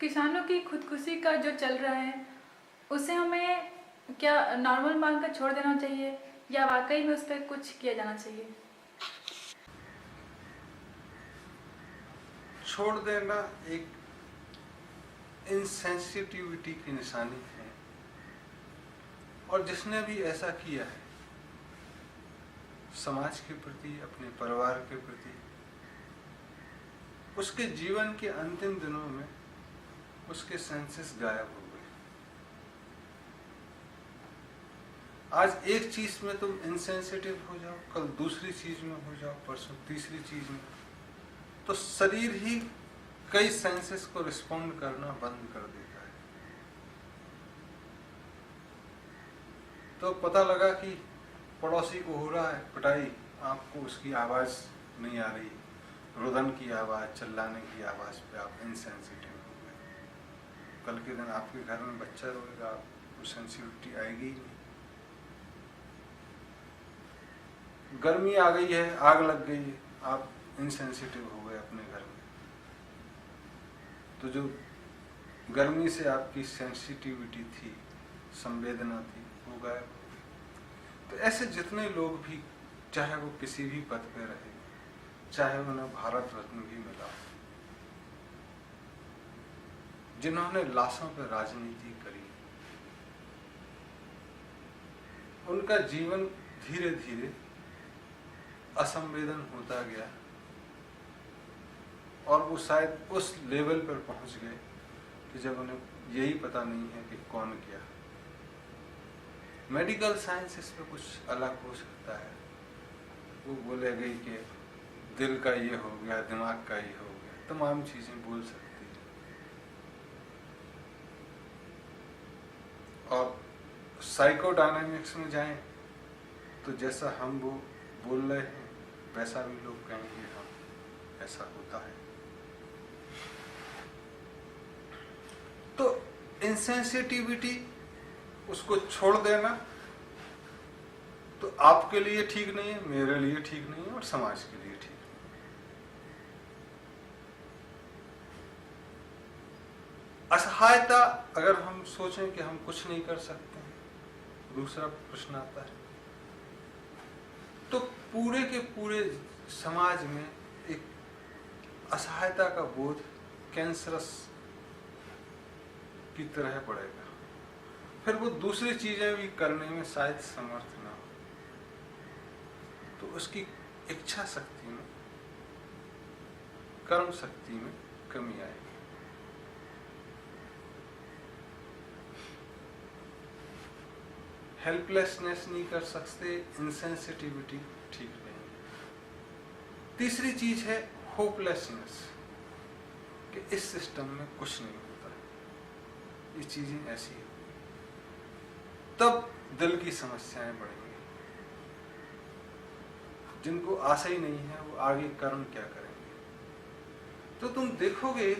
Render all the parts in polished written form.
किसानों की खुदकुशी का जो चल रहा है उसे हमें क्या नॉर्मल मान कर छोड़ देना चाहिए या वाकई में उस पर कुछ किया जाना चाहिए? छोड़ देना एक इनसेंसिटिविटी की निशानी है, और जिसने भी ऐसा किया है समाज के प्रति, अपने परिवार के प्रति, उसके जीवन के अंतिम दिनों में उसके सेंसेस गायब हो गए। आज एक चीज में तुम इनसेंसिटिव हो जाओ, कल दूसरी चीज में हो जाओ, परसों तीसरी चीज में, तो शरीर ही कई सेंसेस को रिस्पॉन्ड करना बंद कर देता है। तो पता लगा कि पड़ोसी को हो रहा है पिटाई, आपको उसकी आवाज नहीं आ रही, रुदन की आवाज, चिल्लाने की आवाज पे आप इनसेंसिटिव हो गए। कल के दिन आपके घर में बच्चा रोएगा, आपको सेंसिटिविटी आएगी ही नहीं। गर्मी आ गई है, आग लग गई है, आप इनसेंसिटिव हो गए अपने घर में। तो जो गर्मी से आपकी सेंसिटिविटी थी, संवेदना थी, वो गायब हो गई। तो ऐसे जितने लोग भी, चाहे वो किसी भी पद पे रहे, चाहे उन्हें भारत रत्न भी मिला, जिन्होंने लाशों पर राजनीति करी, उनका जीवन धीरे धीरे असंवेदन होता गया, और वो शायद उस लेवल पर पहुंच गए कि जब उन्हें यही पता नहीं है कि कौन क्या। मेडिकल साइंस इस पे कुछ अलग हो सकता है, वो बोलेगी कि दिल का ये हो गया, दिमाग का ये हो गया, तमाम चीजें बोल सकती है। और साइकोडायनामिक्स में जाएं तो जैसा हम वो बोल रहे हैं वैसा भी लोग कहेंगे हाँ ऐसा होता है। तो इनसेंसिटिविटी, उसको छोड़ देना तो आपके लिए ठीक नहीं है, मेरे लिए ठीक नहीं है, और समाज के लिए ठीक नहीं है। असहायता, अगर हम सोचें कि हम कुछ नहीं कर सकते हैं, दूसरा प्रश्न आता है, तो पूरे के पूरे समाज में एक असहायता का बोध कैंसरस की तरह पड़ेगा। फिर वो दूसरी चीजें भी करने में शायद समर्थ ना हो, तो उसकी इच्छा शक्ति में, कर्म शक्ति में कमी आएगी। हेल्पलेसनेस नहीं कर सकते, इनसेंसिटिविटी ठीक नहीं। तीसरी चीज है होपलेसनेस, कि इस सिस्टम में कुछ नहीं होता, ये चीजें ऐसी है। तब दिल की समस्याएं बढ़ेंगी। जिनको आशा ही नहीं है वो आगे कर्म क्या करेंगे। तो तुम देखोगे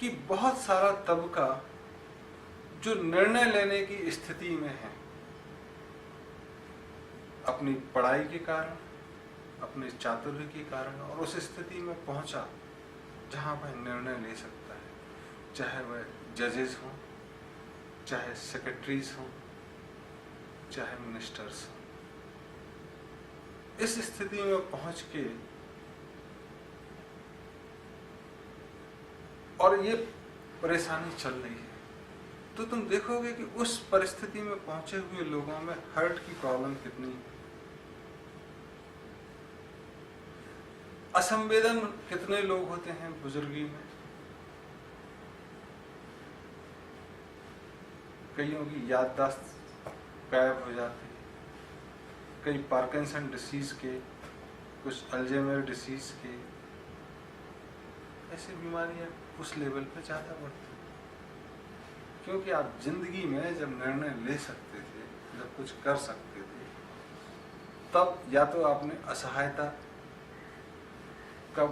कि बहुत सारा तबका जो निर्णय लेने की स्थिति में है, अपनी पढ़ाई के कारण, अपने चातुर्य के कारण, और उस स्थिति में पहुंचा जहां वह निर्णय ले सकता है, चाहे वह जजेस हों, चाहे सेक्रेटरीज हों, चाहे मिनिस्टर्स हों। इस स्थिति में पहुंच के, और ये परेशानी चल रही है, तो तुम देखोगे कि उस परिस्थिति में पहुंचे हुए लोगों में हार्ट की प्रॉब्लम कितनी है, असंवेदन कितने लोग होते हैं बुजुर्गी में, कईयों की याददाश्त गायब हो जाती है, कई पार्किंसन डिसीज के, कुछ अल्जाइमर डिसीज के, ऐसी बीमारियां उस लेवल पे ज्यादा बढ़ती हैं। क्योंकि आप जिंदगी में जब निर्णय ले सकते थे, जब कुछ कर सकते थे, तब या तो आपने असहायता का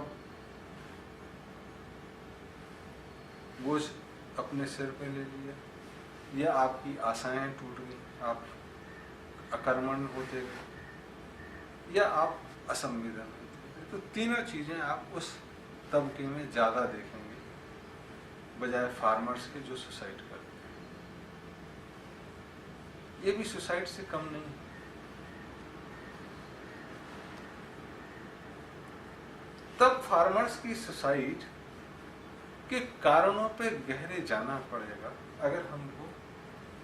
बोझ अपने सिर पे ले लिया, या आपकी आशाएं टूट गई, आप अकर्मण्य होते गए, या आप असंवेदन होते गए। तो तीनों चीजें आप उस तबके में ज्यादा देखेंगे बजाय फार्मर्स के जो सुसाइड करते हैं। ये भी सुसाइड से कम नहीं है। तब फार्मर्स की सुसाइड के कारणों पे गहरे जाना पड़ेगा अगर हमको,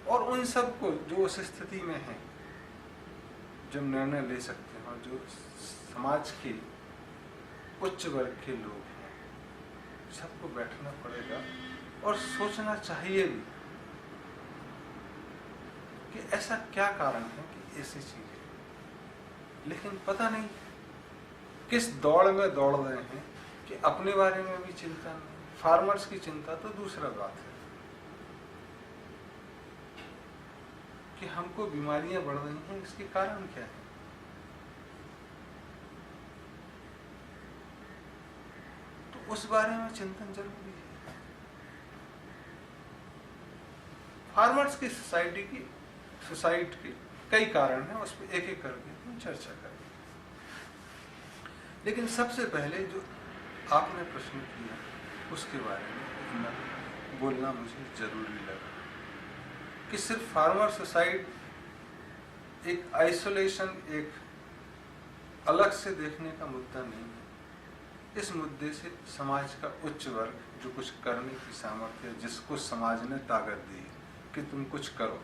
और उन सबको जो उस स्थिति में हैं, जो निर्णय ले सकते हैं और जो समाज के उच्च वर्ग के लोग हैं, सबको बैठना पड़ेगा और सोचना चाहिए भी कि ऐसा क्या कारण है कि ऐसी चीजें। लेकिन पता नहीं किस दौड़ में दौड़ रहे हैं कि अपने बारे में भी चिंता नहीं। फार्मर्स की चिंता तो दूसरा बात है कि हमको बीमारियां बढ़ रही हैं, इसके कारण क्या है। तो उस बारे में चिंतन जरूरी है। फार्मर्स की सुसाइड के कई कारण हैं, उस पर एक एक करके हम चर्चा करेंगे। लेकिन सबसे पहले जो आपने प्रश्न किया उसके बारे में बोलना मुझे जरूरी लगा कि सिर्फ फार्मर सुसाइड एक आइसोलेशन, एक अलग से देखने का मुद्दा नहीं है। इस मुद्दे से समाज का उच्च वर्ग जो कुछ करने की सामर्थ्य, जिसको समाज ने ताकत दी कि तुम कुछ करो,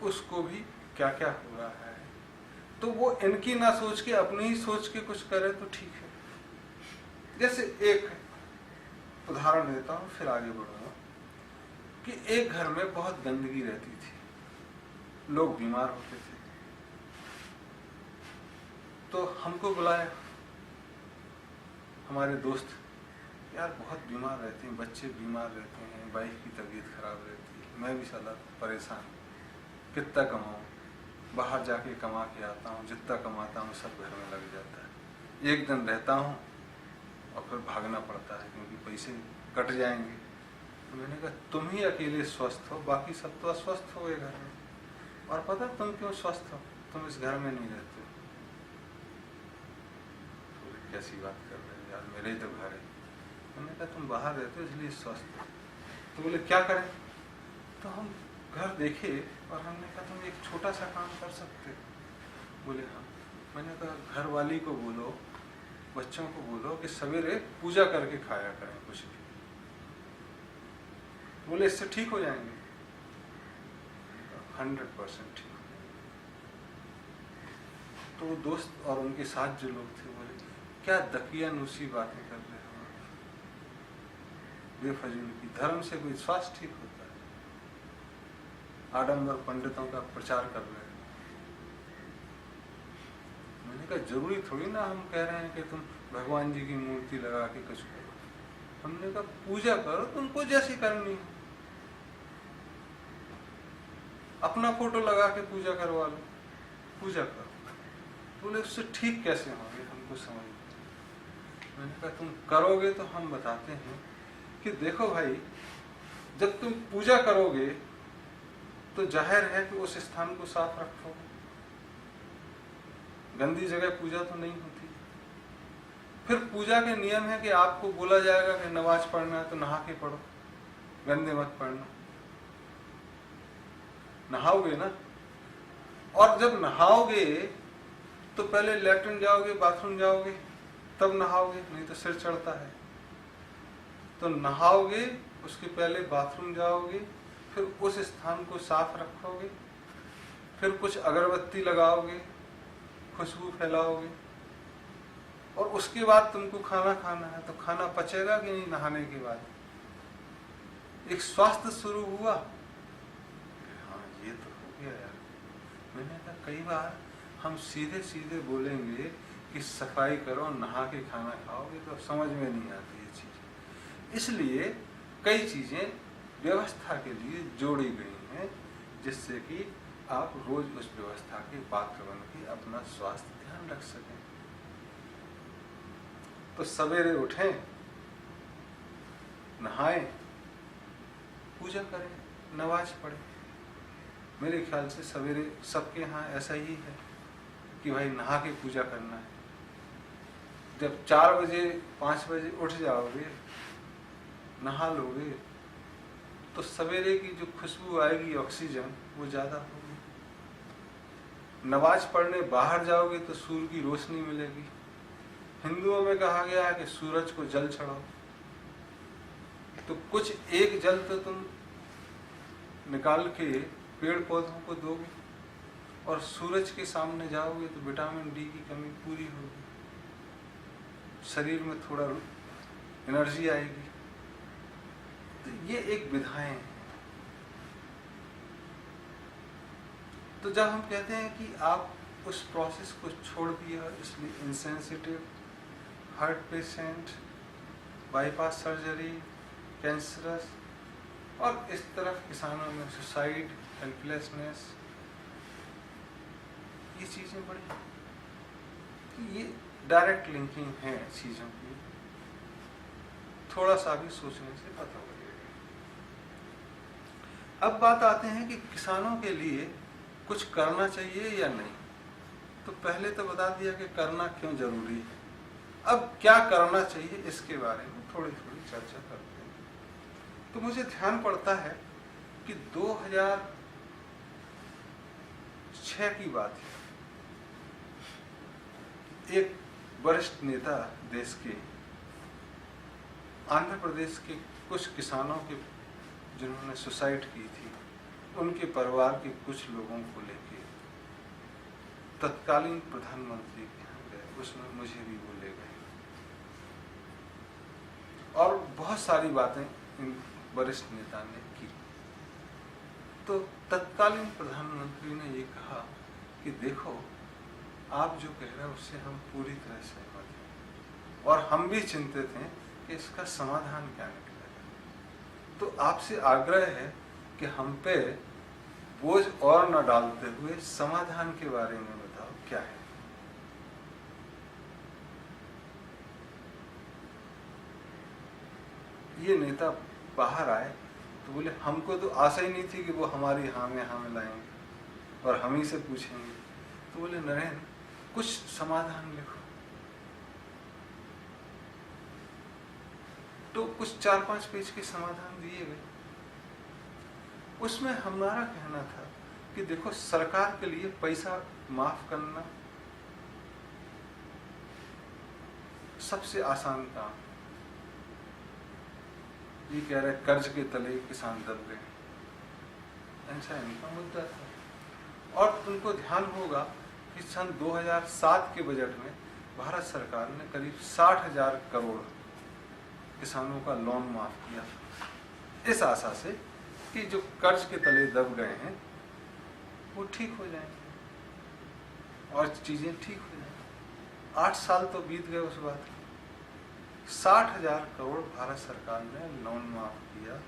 उसको भी क्या क्या हो रहा है, तो वो इनकी ना सोच के अपनी ही सोच के कुछ करे तो ठीक है। जैसे एक उदाहरण देता हूं, फिर आगे बढ़ूंगा कि एक घर में बहुत गंदगी रहती थी, लोग बीमार होते थे, तो हमको बुलाया हमारे दोस्त, यार बहुत बीमार रहते हैं, बच्चे बीमार रहते हैं, वाइफ की तबीयत खराब रहती है, मैं भी साला परेशान, कितना कमाऊं, बाहर जाके कमा के आता हूँ, जितना कमाता हूँ सब घर में लग जाता है, एक दिन रहता हूँ और फिर भागना पड़ता है क्योंकि पैसे कट जाएंगे। तो मैंने कहा तुम ही अकेले स्वस्थ हो, बाकी सब तो अस्वस्थ हो गए घर में, और पता तुम क्यों स्वस्थ हो, तुम इस घर में नहीं रहते। तो कैसी बात कर रहे हो यार, मेरे ही तो घर है। मैंने कहा तुम बाहर रहते हो इसलिए स्वस्थ हो। तो बोले क्या करें, तो हम घर देखे और हमने कहा तुम एक छोटा सा काम कर सकते। बोले हाँ। मैंने कहा घर वाली को बोलो, बच्चों को बोलो कि सवेरे पूजा करके खाया करें कुछ भी। बोले इससे ठीक हो जाएंगे। 100% ठीक हो जाएंगे। तो वो दोस्त और उनके साथ जो लोग थे बोले क्या दकियानूसी बातें कर रहे हो, बेफजूल की, धर्म से कोई स्वास्थ्य ठीक होता है, आडंबर पंडितों का प्रचार कर रहे हैं। मैंने कहा जरूरी थोड़ी ना हम कह रहे हैं कि तुम भगवान जी की मूर्ति लगा के कुछ करो, हमने कहा पूजा करो तुमको जैसी करनी है, अपना फोटो लगा के पूजा करवा लो, पूजा करो। बोले उससे ठीक कैसे होंगे, हमको समझ नहीं। मैंने कहा तुम करोगे तो हम बताते हैं कि देखो भाई, जब तुम पूजा करोगे तो जाहिर है कि उस स्थान को साफ रखोगे, गंदी जगह पूजा तो नहीं होती। फिर पूजा के नियम है कि आपको बोला जाएगा कि नमाज पढ़ना है तो नहा के पढ़ो, गंदे मत पढ़ना। नहाओगे ना, और जब नहाओगे तो पहले लेटरिन जाओगे, बाथरूम जाओगे, तब नहाओगे, नहीं तो सिर चढ़ता है। तो नहाओगे, उसके पहले बाथरूम जाओगे, फिर उस स्थान को साफ रखोगे, फिर कुछ अगरबत्ती लगाओगे, खुशबू फैलाओगे, और उसके बाद तुमको खाना खाना है। तो खाना पचेगा कि नहीं नहाने के बाद? एक स्वास्थ्य शुरू हुआ। हाँ ये तो हो गया यार। मैंने कहा कई बार हम सीधे सीधे बोलेंगे कि सफाई करो, नहा के खाना खाओगे, तो समझ में नहीं आती ये चीज। इसलिए कई चीजें व्यवस्था के लिए जोड़ी गई हैं, जिससे कि आप रोज उस व्यवस्था के पात्र बन के अपना स्वास्थ्य ध्यान रख सकें। तो सवेरे उठें, नहाएं, पूजा करें, नमाज पढ़ें। मेरे ख्याल से सवेरे सबके यहाँ ऐसा ही है कि भाई नहा के पूजा करना है। जब 4 बजे 5 बजे उठ जाओगे नहा लोगे तो सवेरे की जो खुशबू आएगी ऑक्सीजन वो ज़्यादा होगी। नमाज पढ़ने बाहर जाओगे तो सूर्य की रोशनी मिलेगी। हिंदुओं में कहा गया है कि सूरज को जल चढ़ाओ, तो कुछ एक जल तो तुम निकाल के पेड़ पौधों को दोगे, और सूरज के सामने जाओगे तो विटामिन डी की कमी पूरी होगी, शरीर में थोड़ा एनर्जी आएगी। तो ये एक विधाएं हैं। तो जब हम कहते हैं कि आप उस प्रोसेस को छोड़ दिया, इसलिए insensitive, heart patient, bypass surgery, cancerous, और इस तरफ किसानों में सुसाइड, हेल्पलेसनेस, ये चीज़ें बड़ी, ये डायरेक्ट लिंकिंग है चीज़ों की, थोड़ा सा भी सोचने से पता लगेगा। अब बात आते हैं कि किसानों के लिए कुछ करना चाहिए या नहीं। तो पहले तो बता दिया कि करना क्यों जरूरी है। अब क्या करना चाहिए इसके बारे में थोड़ी थोड़ी चर्चा करते हैं। तो मुझे ध्यान पड़ता है कि 2006 की बात है, एक वरिष्ठ नेता देश के आंध्र प्रदेश के कुछ किसानों के जिन्होंने सुसाइड की थी, उनके परिवार के कुछ लोगों को लेके तत्कालीन प्रधानमंत्री के यहाँ गए। उसमें मुझे भी वो ले गए और बहुत सारी बातें इन वरिष्ठ नेता ने की। तो तत्कालीन प्रधानमंत्री ने ये कहा कि देखो, आप जो कह रहे हो उससे हम पूरी तरह सहमत हैं, और हम भी चिंतित हैं कि इसका समाधान क्या निकलेगा। तो आपसे आग्रह है कि हम पे बोझ और न डालते हुए समाधान के बारे में बताओ क्या है। ये नेता बाहर आए तो बोले, हमको तो आशा ही नहीं थी कि वो हमारी हाँ में लाएंगे और हम ही से पूछेंगे। तो बोले, नरेंद्र, कुछ समाधान लिखो। तो कुछ 4-5 पेज के समाधान दिए गए। उसमें हमारा कहना था कि देखो, सरकार के लिए पैसा माफ करना सबसे आसान काम। ये कह रहे कर्ज के तले किसान दब गए, ऐसा इनका मुद्दा था। और तुमको ध्यान होगा कि सन 2007 के बजट में भारत सरकार ने करीब 60,000 करोड़ किसानों का लोन माफ किया, इस आशा से कि जो कर्ज के तले दब गए हैं वो ठीक हो जाएंगे और चीजें ठीक हो जाएंगी। 8 साल तो बीत गए उस बात के। 60,000 करोड़ भारत सरकार ने लोन माफ किया,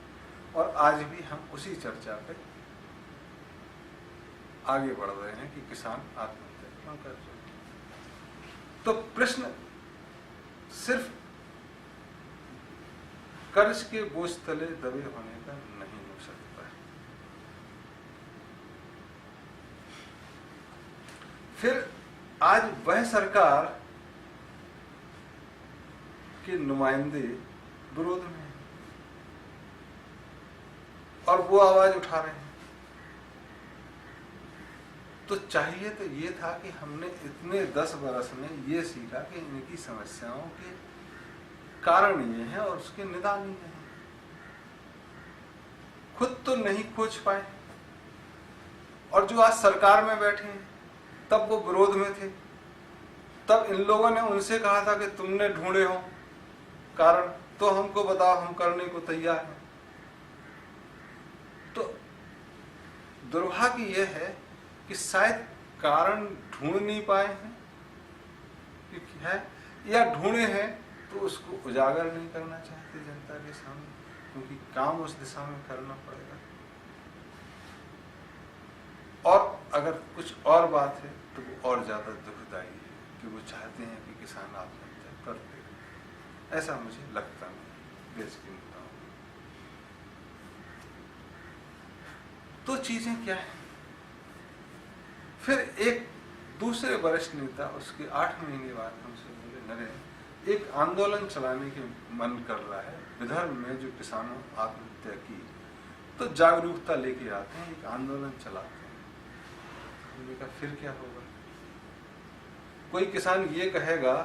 और आज भी हम उसी चर्चा पे आगे बढ़ रहे हैं कि किसान आत्महत्या क्यों कर रहे हैं। तो प्रश्न सिर्फ कर्ज के बोझ तले दबे होने का नहीं हो सकता है। फिर आज वह सरकार के नुमाइंदे विरोध में हैं और वो आवाज उठा रहे हैं। तो चाहिए तो ये था कि हमने इतने 10 बरस में ये सीखा कि इनकी समस्याओं के कारण ये है और उसके निदान ये है। खुद तो नहीं खोज पाए, और जो आज सरकार में बैठे हैं तब वो विरोध में थे। तब इन लोगों ने उनसे कहा था कि तुमने ढूंढे हो कारण, तो हमको बताओ, हम करने को तैयार हैं। तो दुर्भाग्य यह है कि शायद कारण ढूंढ नहीं पाए हैं, है, या ढूंढे हैं तो उसको उजागर नहीं करना चाहते जनता के सामने, क्योंकि काम उस दिशा में करना पड़ेगा। और अगर कुछ और बात है तो वो और ज्यादा दुखदायी है कि वो चाहते हैं कि किसान आत्महत्या कर दे। ऐसा मुझे लगता नहीं देश की नेताओं में। तो चीजें क्या है। फिर एक दूसरे वरिष्ठ नेता उसके 8 महीने बाद हमसे बोले, नरेंद्र, एक आंदोलन चलाने के मन कर रहा है विदर्भ में, जो किसानों आत्महत्या की, तो जागरूकता लेके आते हैं, एक आंदोलन चलाते हैं। हमने कहा फिर क्या होगा? कोई किसान ये कहेगा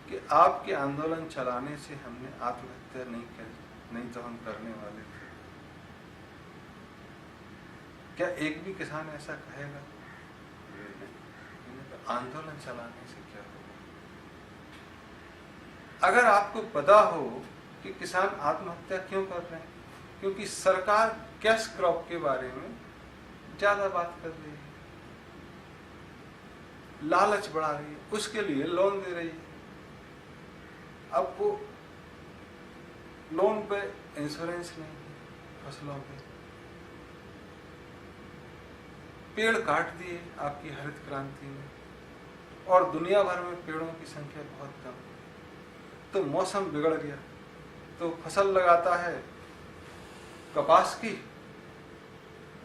कि आपके आंदोलन चलाने से हमने आत्महत्या नहीं करी, नहीं तो हम करने वाले थे। क्या एक भी किसान ऐसा कहेगा? आंदोलन चलाने से क्या होगा? अगर आपको पता हो कि किसान आत्महत्या क्यों कर रहे हैं, क्योंकि सरकार कैश क्रॉप के बारे में ज्यादा बात कर रही है, लालच बढ़ा रही है, उसके लिए लोन दे रही है। अब वो लोन पे इंश्योरेंस नहीं है फसलों पे, पेड़ काट दिए आपकी हरित क्रांति में, और दुनिया भर में पेड़ों की संख्या बहुत कम, तो मौसम बिगड़ गया, तो फसल लगाता है कपास की,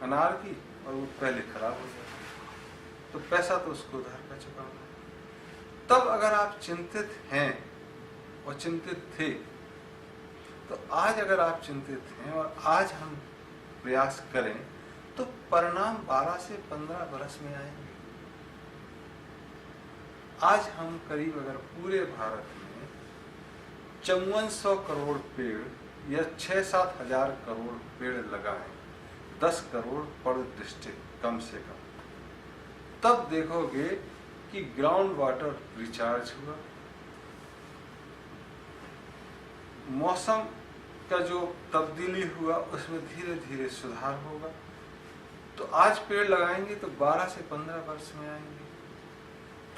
अनार की, और वो पहले खराब हो जाता है, तो पैसा तो उसको उधार का चुकाना है। तब अगर आप चिंतित हैं और चिंतित थे, तो आज अगर आप चिंतित हैं और आज हम प्रयास करें, तो परिणाम 12 से 15 वर्ष में आएंगे। आज हम करीब अगर पूरे भारत में 5400 करोड़ पेड़ या 6-7 हजार करोड़ पेड़ लगाएं, 10 करोड़ पर डिस्ट्रिक्ट कम से कम, तब देखोगे कि ग्राउंड वाटर रिचार्ज हुआ, मौसम का जो तब्दीली हुआ उसमें धीरे धीरे सुधार होगा। तो आज पेड़ लगाएंगे तो 12 से 15 वर्ष में आएंगे,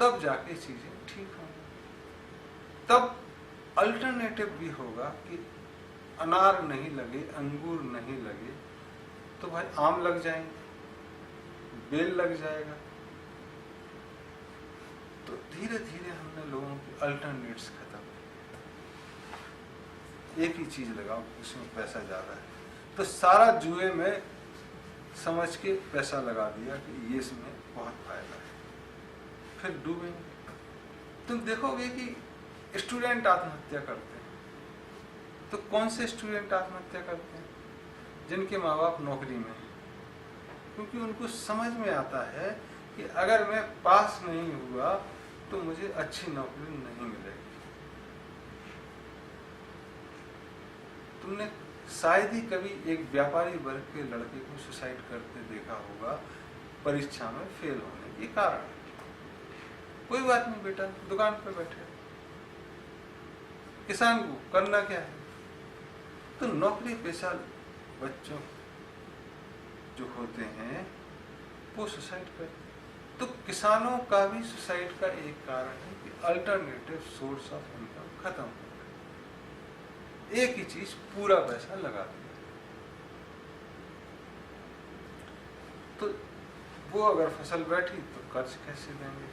तब जाके चीजें ठीक होंगी। तब अल्टरनेटिव भी होगा कि अनार नहीं लगे, अंगूर नहीं लगे, तो भाई आम लग जाएंगे, बेल लग जाएगा। तो धीरे धीरे हमने लोगों की अल्टरनेट्स खत्म, एक ही चीज लगाओ, उसमें पैसा ज्यादा है, तो सारा जुए में समझ के पैसा लगा दिया कि ये इसमें बहुत फायदा है, फिर डूबेंगे। तुम देखोगे कि स्टूडेंट आत्महत्या करते हैं, तो कौन से स्टूडेंट आत्महत्या करते हैं? जिनके माँ बाप नौकरी में हैं, क्योंकि उनको समझ में आता है कि अगर मैं पास नहीं हुआ तो मुझे अच्छी नौकरी नहीं मिलेगी। तुमने शायद ही कभी एक व्यापारी वर्ग के लड़के को सुसाइड करते देखा होगा परीक्षा में फेल होने के कारण। कोई बात नहीं बेटा, दुकान पे बैठे। किसान को करना क्या है? तो नौकरी पेशा बच्चों जो होते हैं वो सुसाइड करते। तो किसानों का भी सुसाइड का एक कारण है कि अल्टरनेटिव सोर्स ऑफ इनकम खत्म हो गया, एक ही चीज पूरा पैसा लगा दिया। तो वो अगर फसल बैठी तो कर्ज कैसे देंगे?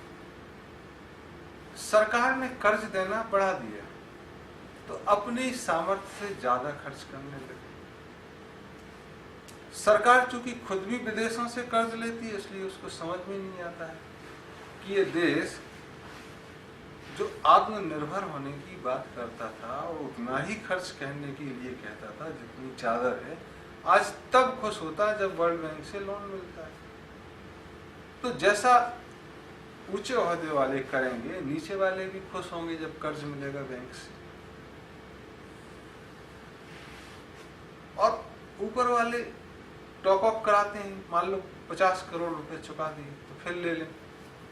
सरकार ने कर्ज देना बढ़ा दिया, तो अपनी सामर्थ्य से ज्यादा खर्च करने लगे। सरकार चूंकि खुद भी विदेशों से कर्ज लेती है, इसलिए उसको समझ में नहीं आता है कि ये देश जो आत्मनिर्भर होने की बात करता था और उतना ही खर्च करने के लिए कहता था जितनी चादर है, आज तब खुश होता है जब वर्ल्ड बैंक से लोन मिलता है। तो जैसा ऊंचे ओहदे वाले करेंगे, नीचे वाले भी खुश होंगे जब कर्ज मिलेगा बैंक से, और ऊपर वाले टॉप अप कराते हैं। मान लो 50 करोड़ रुपए चुका दिए तो फिर ले लें,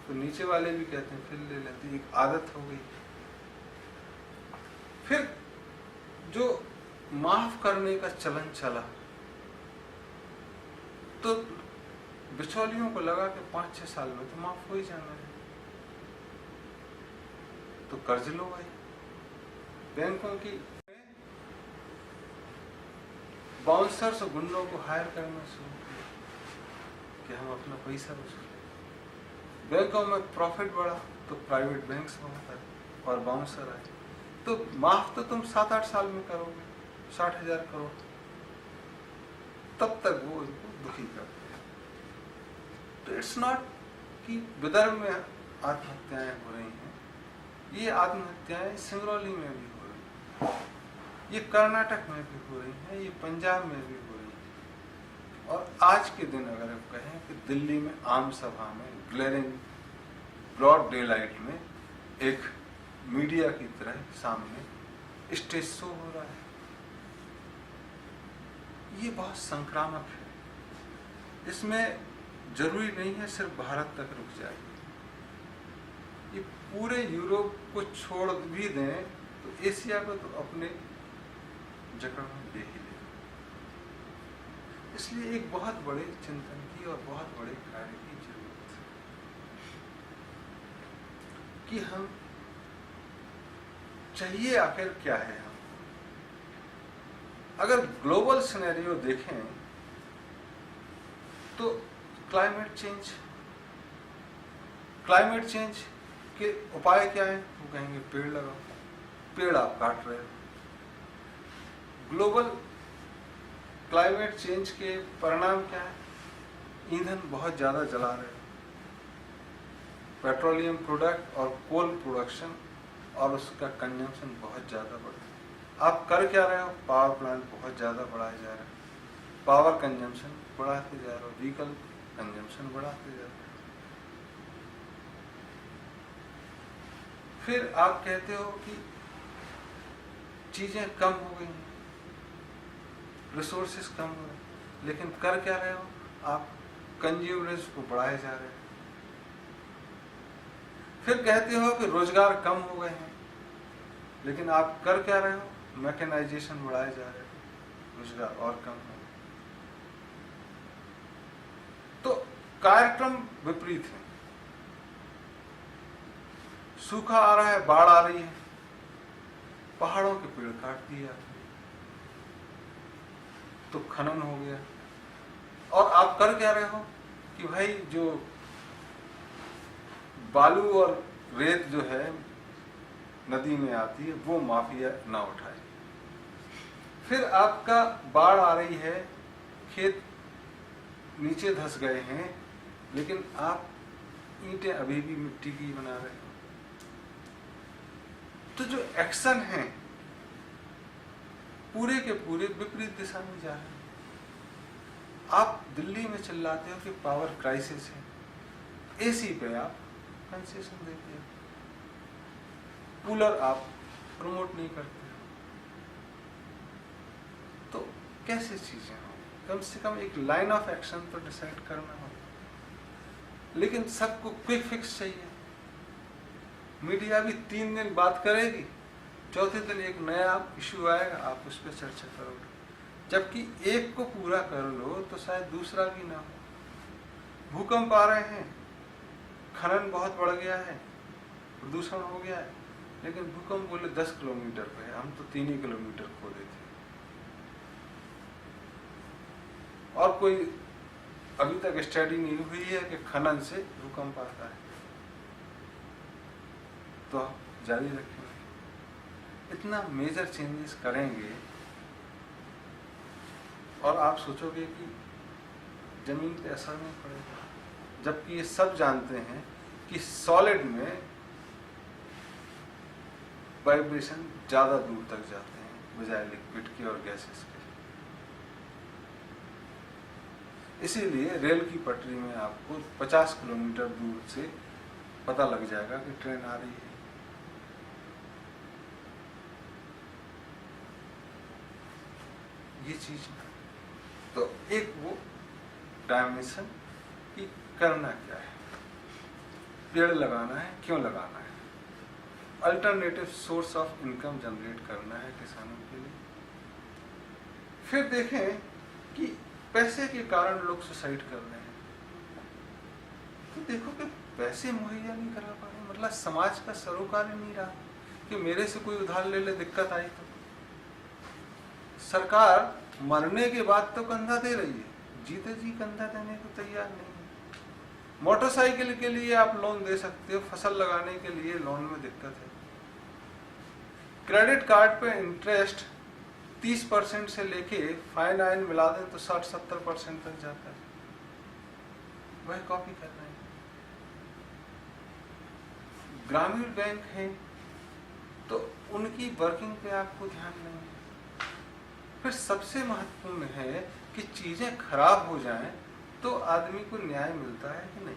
तो नीचे वाले भी कहते हैं फिर ले लेते, एक आदत हो गई। फिर जो माफ करने का चलन चला, तो बिचौलियों को लगा कि 5-6 साल में तो माफ हो ही जाना है, तो कर्ज लो भाई। बैंकों की बाउंसर्स और गुंडों को हायर करना शुरू किया कि हम अपना पैसा वसूलें। बैंकों में प्रॉफिट बढ़ा तो प्राइवेट बैंक्स में होता है और बाउंसर आए, तो माफ तो तुम 7-8 साल में करोगे, 60,000 करोड़, तब तक वो इनको दुखी करते हैं। तो इट्स नॉट कि विदर्भ में आत्महत्याएं हो रही हैं, ये आत्महत्याएं सिंगरौली में भी हो रही, ये कर्नाटक में भी हो रही हैं, ये पंजाब में भी हो रही हैं। और आज के दिन अगर आप कहें कि दिल्ली में आम सभा में ग्लेरिंग ब्रॉड डे लाइट में एक मीडिया की तरह सामने स्टेज शो हो रहा है, ये बहुत संक्रामक है। इसमें जरूरी नहीं है सिर्फ भारत तक रुक जाए, ये पूरे यूरोप को छोड़ भी दें तो एशिया को तो अपने जकड़ में ले ही ले। इसलिए एक बहुत बड़े चिंतन की और बहुत बड़े कार्य की जरूरत है कि हम चाहिए आखिर क्या है। हम अगर ग्लोबल सिनेरियो देखें तो क्लाइमेट चेंज के उपाय क्या है? वो कहेंगे पेड़ लगाओ, पेड़ आप काट रहे हो। ग्लोबल क्लाइमेट चेंज के परिणाम क्या है? ईंधन बहुत ज्यादा जला रहे हो, पेट्रोलियम प्रोडक्ट और कोल प्रोडक्शन और उसका कंजम्पशन बहुत ज्यादा बढ़ रहा है। आप कर क्या रहे हो? पावर प्लांट बहुत ज्यादा बढ़ाए जा रहे हैं, पावर कंजम्पशन बढ़ाते जा रहे हो, व्हीकल कंजम्पशन बढ़ाते जा रहे हो। फिर आप कहते हो कि चीजें कम हो गई, रिसोर्सेस कम हो गए, लेकिन कर क्या रहे हो? आप कंज्यूमरिज्म को बढ़ाए जा रहे हो। फिर कहते हो कि रोजगार कम हो गए हैं, लेकिन आप कर क्या रहे हो? मैकेनाइजेशन बढ़ाए जा रहे हो, रोजगार और कम हो। तो कार्यक्रम विपरीत है। सूखा आ रहा है, बाढ़ आ रही है, पहाड़ों के पेड़ काट दिए आपने, तो खनन हो गया। और आप कर क्या रहे हो कि भाई जो बालू और रेत जो है नदी में आती है वो माफिया ना उठाए। फिर आपका बाढ़ आ रही है, खेत नीचे धंस गए हैं, लेकिन आप ईंटें अभी भी मिट्टी की बना रहे हो। तो जो एक्शन है पूरे के पूरे विपरीत दिशा में जा रहे हैं। आप दिल्ली में चिल्लाते हो कि पावर क्राइसिस है, एसी पे आप कंसेशन देते हो, कूलर आप प्रमोट नहीं करते हो। तो कैसे चीजें हो? कम से कम एक लाइन ऑफ एक्शन तो डिसाइड करना हो। लेकिन सबको क्विक फिक्स चाहिए। मीडिया भी 3 दिन बात करेगी, चौथे दिन एक नया इश्यू आएगा, आप उस पर चर्चा करोगे। जबकि एक को पूरा कर लो तो शायद दूसरा भी ना हो। भूकंप आ रहे हैं, खनन बहुत बढ़ गया है, प्रदूषण हो गया है, लेकिन भूकंप बोले 10 किलोमीटर पे है, हम तो 3 ही किलोमीटर खोदे थे। और कोई अभी तक स्टडी नहीं हुई है कि खनन से भूकंप आता है, तो आप जारी रखेंगे। इतना मेजर चेंजेस करेंगे और आप सोचोगे कि जमीन पे असर नहीं पड़ेगा, जबकि ये सब जानते हैं कि सॉलिड में वाइब्रेशन ज्यादा दूर तक जाते हैं बजाय लिक्विड के और गैसेस के। इसीलिए रेल की पटरी में आपको 50 किलोमीटर दूर से पता लग जाएगा कि ट्रेन आ रही है। ये चीज तो एक वो डायमेंशन कि करना क्या है, पेड़ लगाना है, क्यों लगाना है, alternative source of income generate करना है किसानों के लिए। फिर देखें कि पैसे के कारण लोग सुसाइड कर रहे हैं, तो देखो कि पैसे मुहैया नहीं करा पा रहे, मतलब समाज का सरोकार ही नहीं रहा कि मेरे से कोई उधार ले ले, दिक्कत आई तो। सरकार मरने के बाद तो कंधा दे रही है, जीते जी कंधा देने को तैयार नहीं है। मोटरसाइकिल के लिए आप लोन दे सकते हो, फसल लगाने के लिए लोन में दिक्कत है। क्रेडिट कार्ड पे इंटरेस्ट 30% से लेके फाइन मिला दें तो 60-70% तक जाता है, वह कॉपी कर रहे हैं। ग्रामीण बैंक है तो उनकी वर्किंग पे आपको ध्यान नहीं है। फिर सबसे महत्वपूर्ण है कि चीजें खराब हो जाएं तो आदमी को न्याय मिलता है कि नहीं।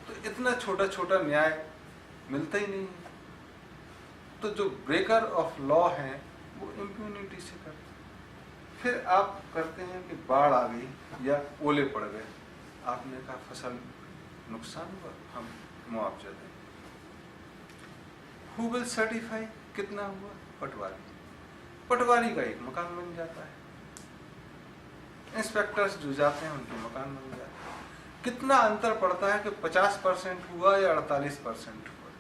तो इतना छोटा छोटा न्याय मिलता ही नहीं है। तो जो ब्रेकर ऑफ लॉ हैं वो इम्प्यूनिटी से करते हैं। फिर आप करते हैं कि बाढ़ आ गई या ओले पड़ गए, आपने कहा फसल नुकसान हुआ, हम मुआवजा दें। हु विल सर्टिफाई कितना हुआ? पटवारी। पटवारी का एक मकान बन जाता है, इंस्पेक्टर्स जो जाते हैं उनके मकान बन जाते हैं। कितना अंतर पड़ता है कि 50% हुआ या 48% हुआ?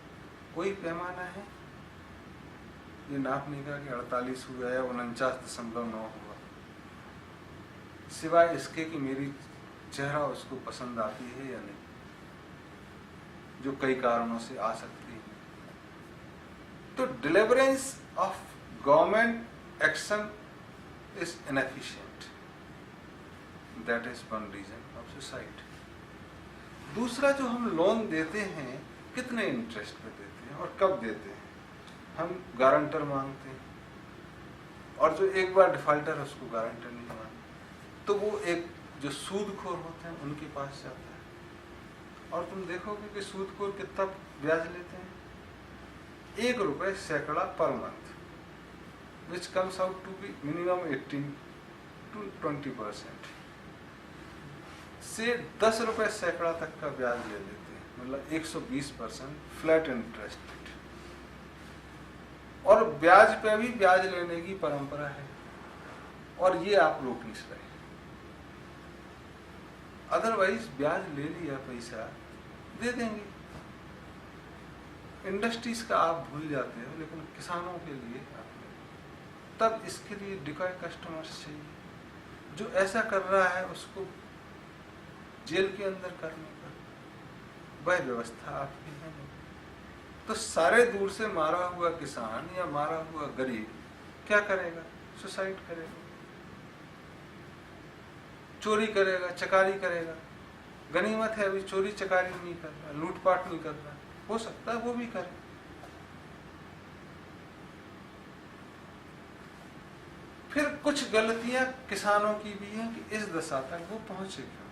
कोई पैमाना है? ये नापने का कि 48 हुआ या 49.9 हुआ, सिवाय इसके कि मेरी चेहरा उसको पसंद आती है या नहीं, जो कई कारणों से आ सकती है। तो deliverance of government action is inefficient, that is one reason of suicide. दूसरा, जो हम लोन देते हैं कितने इंटरेस्ट पे देते हैं और कब देते हैं? हम गारंटर मांगते हैं, और जो एक बार डिफॉल्टर है उसको गारंटर नहीं मांगते, तो वो एक जो सूदखोर होते हैं उनके पास जाता है। और तुम देखोगे कि सूदखोर कितना ब्याज लेते हैं, 1 रुपए सैकड़ा पर month, which comes out to be minimum 18 to 20%, से 10 रुपए सैकड़ा तक का ब्याज ले लेते हैं, मतलब 120% फ्लैट इंटरेस्ट रेट। और ब्याज पे भी ब्याज लेने की परंपरा है, और ये आप रोक नहीं सकते। अदरवाइज ब्याज ले लिया, पैसा दे देंगे। इंडस्ट्रीज का आप भूल जाते हो, लेकिन किसानों के लिए आप नहीं। तब इसके लिए डिकॉय कस्टमर्स चाहिए। जो ऐसा कर रहा है उसको जेल के अंदर करने का वह व्यवस्था आपकी है नहीं। तो सारे दूर से मारा हुआ किसान या मारा हुआ गरीब क्या करेगा? सुसाइड करेगा, चोरी करेगा, चकारी करेगा। गनीमत है अभी चोरी चकारी नहीं कर रहा, लूटपाट नहीं कर रहा, हो सकता है वो भी करे। फिर कुछ गलतियां किसानों की भी हैं कि इस दशा तक वो पहुंचे क्यों।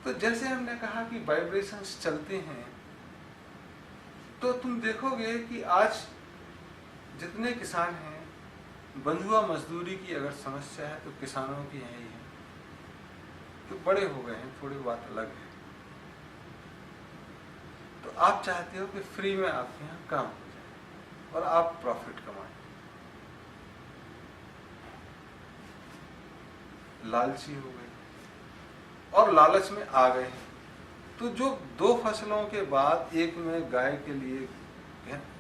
तो जैसे हमने कहा कि वाइब्रेशंस चलते हैं, तो तुम देखोगे कि आज जितने किसान हैं, बंधुआ मजदूरी की अगर समस्या है तो किसानों की यही है। तो बड़े हो गए हैं, थोड़ी बात अलग है। तो आप चाहते हो कि फ्री में आपके यहाँ काम हो जाए और आप प्रॉफिट कमाएं। लालची हो गए और लालच में आ गए। तो जो 2 फसलों के बाद एक में गाय के लिए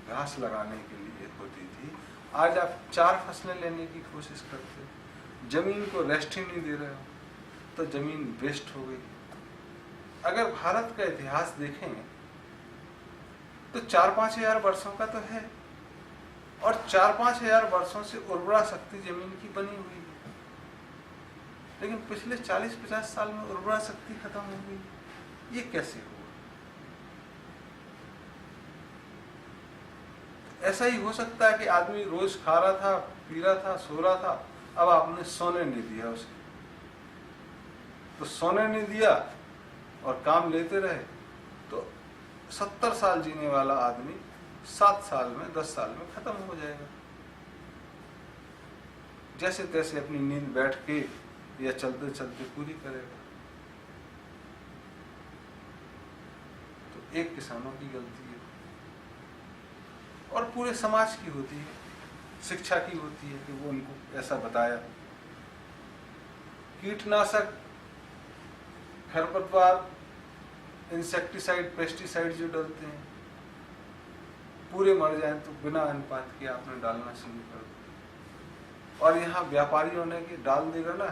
घास लगाने के लिए होती थी, आज आप 4 फसलें लेने की कोशिश करते हो। जमीन को रेस्ट ही नहीं दे रहे हो, तो जमीन वेस्ट हो गई। अगर भारत का इतिहास देखें तो 4-5 हजार वर्षों का तो है, और 4-5 हजार वर्षों से उर्वरा शक्ति जमीन की बनी हुई है। लेकिन पिछले 40-50 साल में उर्वरा शक्ति खत्म हो गई। ये कैसे हुआ? ऐसा ही हो सकता है कि आदमी रोज खा रहा था, पी रहा था, सो रहा था, अब आपने सोने नहीं दिया उसे। तो सोने नहीं दिया और काम लेते रहे, तो 70 साल जीने वाला आदमी 7 साल में, 10 साल में खत्म हो जाएगा। जैसे तैसे अपनी नींद बैठ के या चलते चलते पूरी करेगा। तो एक किसानों की गलती है, और पूरे समाज की होती है, शिक्षा की होती है कि वो उनको ऐसा बताया। कीटनाशक, खरपतवार, इंसेक्टिसाइड, पेस्टिसाइड जो डालते हैं, पूरे मर जाएं तो बिना अनुपात के आपने डालना शुरू कर दो। और यहाँ व्यापारियों ने कि डाल देगा ना,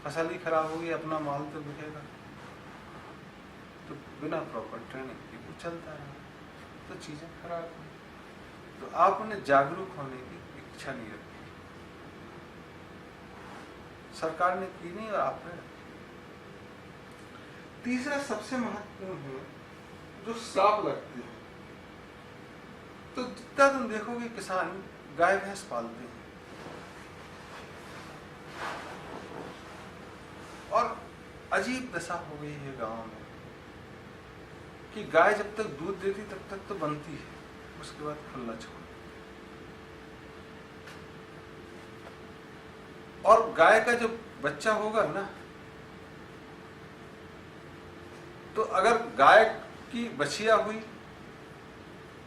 फसल ही खराब होगी, अपना माल तो बिकेगा। तो बिना प्रॉपर ट्रेनिंग के वो चलता है, तो चीजें खराब हुई। तो आपने जागरूक होने की इच्छा नहीं रखी, सरकार ने की नहीं और आपने। तीसरा सबसे महत्वपूर्ण है, जो सांप लगते हैं। तो जितना तुम देखोगे किसान गाय भैंस पालते हैं, और अजीब दशा हो गई है गांव में कि गाय जब तक दूध देती तब तक तो बनती है, उसके बाद खुला छोड़। और गाय का जो बच्चा होगा ना, तो अगर गाय की बछिया हुई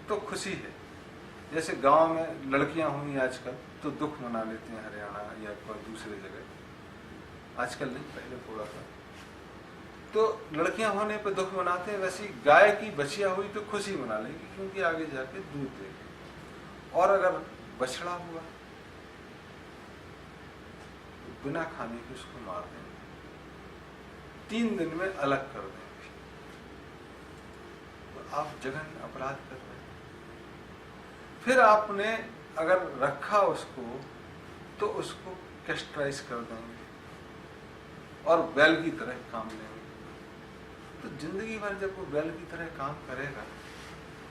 तो खुशी है। जैसे गांव में लड़कियां हुई आजकल तो दुख मना लेते हैं, हरियाणा या कोई दूसरे जगह, आजकल नहीं, पहले थोड़ा था, तो लड़कियां होने पे दुख मनाते हैं। वैसे गाय की बछिया हुई तो खुशी मना लेगी, क्योंकि आगे जाके दूध देगी। और अगर बछड़ा हुआ तो बिना खाने के उसको मार देंगे, 3 दिन में अलग कर देंगे। तो आप जघन्य अपराध कर रहे हैं। फिर आपने अगर रखा उसको तो उसको कैस्ट्राइज कर देंगे और बैल की तरह काम लेंगे। तो जिंदगी भर जब वो बैल की तरह काम करेगा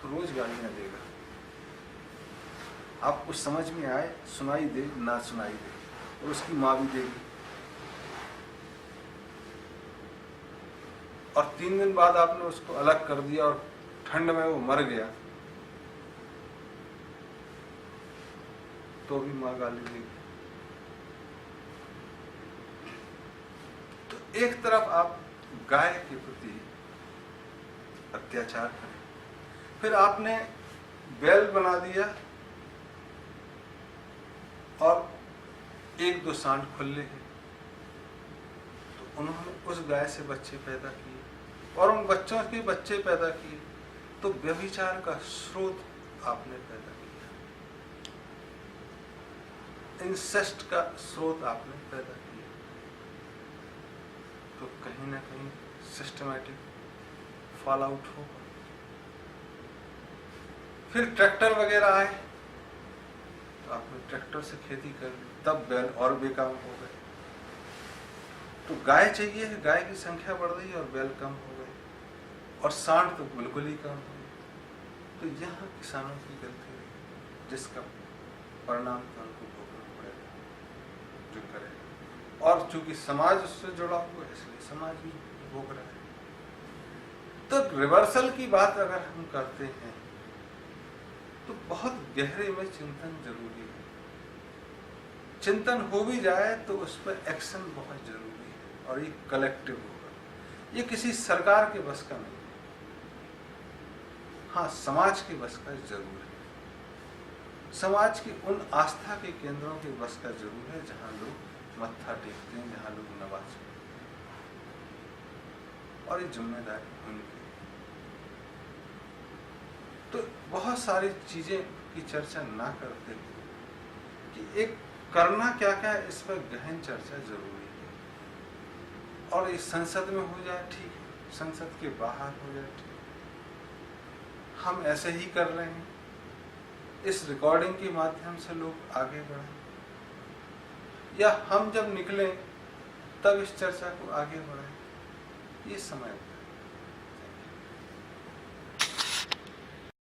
तो रोज गालियां देगा। आपको समझ में आए, सुनाई दे ना सुनाई दे, और उसकी माँ भी देगी। और 3 दिन बाद आपने उसको अलग कर दिया और ठंड में वो मर गया तो भी माँ गाली देगी। तो एक तरफ आप गाय के प्रति अत्याचार करें, फिर आपने बैल बना दिया और 1-2 सांड खुले हैं, तो उन्होंने उस गाय से बच्चे पैदा किए और उन बच्चों के बच्चे पैदा किए, तो व्यभिचार का स्रोत आपने पैदा किया, इंसेस्ट का स्रोत आपने पैदा किया। तो कहीं ना कहीं सिस्टमैटिक फॉल आउट होगा। फिर ट्रैक्टर वगैरह आए तो आपने ट्रैक्टर से खेती कर ली, तब बैल और बेकाम हो गए। तो गाय चाहिए, गाय की संख्या बढ़ गई और बैल कम हो गए, और सांड तो बिल्कुल ही कम हो गए। तो यहाँ किसानों की गलती है, जिसका परिणाम तो उनको भोगना पड़ेगा, जो करेगा। और चूंकि समाज उससे जुड़ा हुआ है, इसलिए समाज भी भोग रहा है। तो रिवर्सल की बात अगर हम करते हैं तो बहुत गहरे में चिंतन जरूरी है। चिंतन हो भी जाए तो उस पर एक्शन बहुत जरूरी है, और ये कलेक्टिव होगा। ये किसी सरकार के बस का नहीं है, हाँ समाज के बस का जरूर है। समाज के उन आस्था के केंद्रों के बस का जरूर है जहां लोग मत्था टेकते हैं, जहां लोग नमाज पढ़ते हैं, और ये जिम्मेदारी उनकी। तो बहुत सारी चीजें की चर्चा ना करते हुए कि एक करना क्या क्या है, इस पर गहन चर्चा जरूरी है। और ये संसद में हो जाए ठीक है, संसद के बाहर हो जाए ठीक है। हम ऐसे ही कर रहे हैं, इस रिकॉर्डिंग के माध्यम से लोग आगे बढ़ें, या हम जब निकलें तब इस चर्चा को आगे बढ़ाएं, ये समय